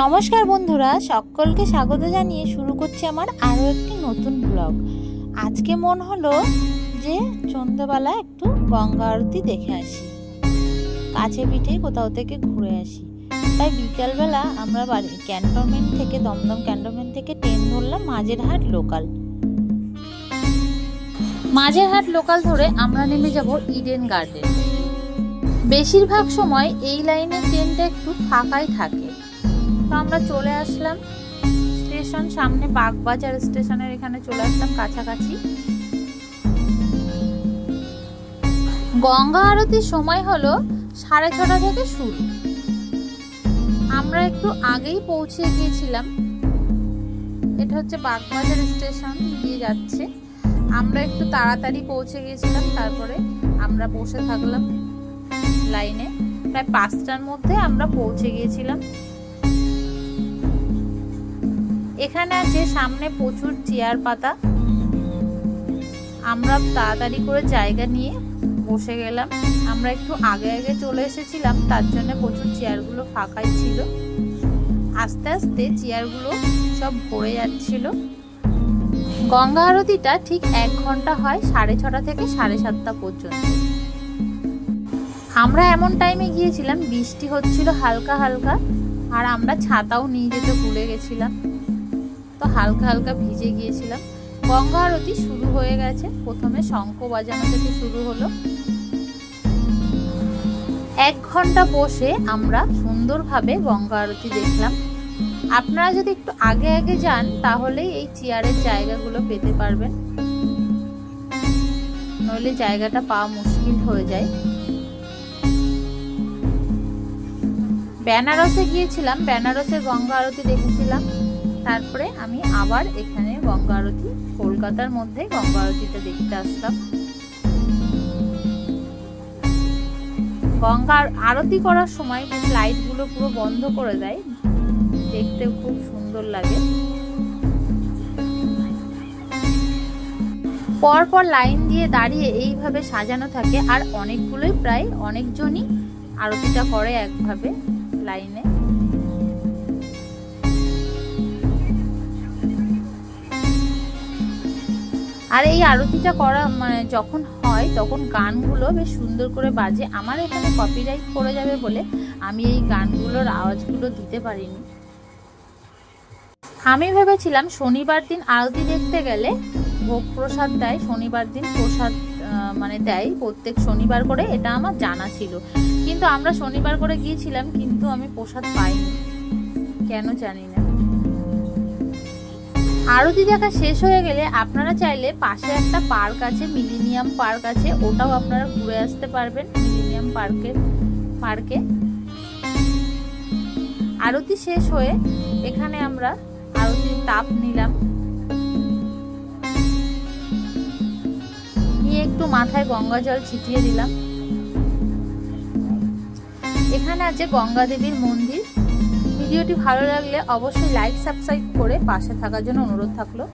নমস্কার বন্ধুরা, সকলকে স্বাগত জানিয়ে শুরু করছি আমার আরও একটি নতুন ব্লগ। আজকে মন হলো যে সন্ধ্যাবেলা একটু গঙ্গা আরতি দেখে আসি, কাছে পিঠে কোথাও থেকে ঘুরে আসি। তাই বিকালবেলা আমরা বাড়ি ক্যান্টনমেন্ট থেকে দমদম ক্যান্টনমেন্ট থেকে ট্রেন ধরলাম মাঝেরহাট লোকাল। মাঝেরহাট লোকাল ধরে আমরা নেমে যাব ইডেন গার্ডেন। বেশিরভাগ সময় এই লাইনের ট্রেনটা একটু ফাঁকাই থাকে। তো আমরা চলে আসলাম স্টেশন, সামনে বাগবাজার স্টেশনের এখানে চলে আসলাম কাছাকাছি। গঙ্গা আরতির সময় হলো 6:30 থেকে শুরু। আমরা একটু আগেই পৌঁছে গিয়েছিলাম। এটা হচ্ছে বাগবাজার স্টেশন দিয়ে যাচ্ছে। আমরা একটু তাড়াতাড়ি পৌঁছে গিয়েছিলাম, তারপরে আমরা বসে থাকলাম লাইনে। প্রায় 5টার মধ্যে আমরা পৌঁছে গিয়েছিলাম। এখানে আছে সামনে প্রচুর চেয়ার পাতা। আমরা তাড়াতাড়ি করে জায়গা নিয়ে বসে গেলাম। আমরা একটু আগে আগে চলে এসেছিলাম, তার জন্য প্রচুর চেয়ারগুলো ফাঁকাই ছিল। আস্তে আস্তে চেয়ারগুলো সব ভরে যাচ্ছিল। গঙ্গা আরতিটা ঠিক 1 ঘন্টা হয়, 6:30 থেকে 7:30 পর্যন্ত। আমরা এমন টাইমে গিয়েছিলাম বৃষ্টি হচ্ছিল হালকা হালকা, আর আমরা ছাতাও নিয়ে যেতে ভুলে গেছিলাম, তো হালকা হালকা ভিজে গিয়েছিলাম। গঙ্গা আরতি শুরু হয়ে গেছে। প্রথমে শঙ্খ বাজানো থেকে শুরু হলো। 1 ঘন্টা বসে আমরা সুন্দরভাবে গঙ্গা আরতি দেখলাম। আপনারা যদি একটু আগে আগে যান তাহলে এই চেয়ারের জায়গাগুলো পেতে পারবেন, নইলে জায়গাটা পাওয়া মুশকিল হয়ে যায়। বেনারসে গিয়েছিলাম, বেনারসে গঙ্গা আরতি দেখেছিলাম। তারপরে আমি আবার এখানে গঙ্গা আরতি, কলকাতার মধ্যে গঙ্গা আরতিটা দেখতে আসলাম। গঙ্গা আরতি করার সময় লাইটগুলো পুরো বন্ধ করে দেয়, দেখতে খুব সুন্দর লাগে। পরপর লাইন দিয়ে দাঁড়িয়ে এইভাবে সাজানো থাকে, আর অনেকগুলোই প্রায় অনেকজনই আরতিটা করে একভাবে লাইনে। আর এই আরতিটা করা মানে যখন হয় তখন গানগুলো বেশ সুন্দর করে বাজে। আমার এখানে কপিরাইট পড়ে যাবে বলে আমি এই গানগুলোর আওয়াজগুলো দিতে পারিনি। আমি ভেবেছিলাম শনিবার দিন আরতি দেখতে গেলে ভোগ প্রসাদ দেয়, শনিবার দিন প্রসাদ মানে দেয় প্রত্যেক শনিবার করে, এটা আমার জানা ছিল। কিন্তু আমরা শনিবার করে গিয়েছিলাম, কিন্তু আমি প্রসাদ পাইনি, কেন জানি না। আরতি দেখা শেষ হয়ে গেলে আপনারা চাইলে পাশে একটা পার্ক আছে, মিলেনিয়াম পার্ক আছে, ওটাও আপনারা ঘুরে আসতে পারবেন। মিলেনিয়াম পার্কে আরতি শেষ হয়ে এখানে আমরা আরতির তাপ নিলাম, নিয়ে একটু মাথায় গঙ্গা জল ছিটিয়ে দিলাম। এখানে আছে গঙ্গা দেবীর মন্দির। ভিডিওটি ভালো লাগলে অবশ্যই লাইক সাবস্ক্রাইব করে পাশে থাকার জন্য অনুরোধ থাকলো।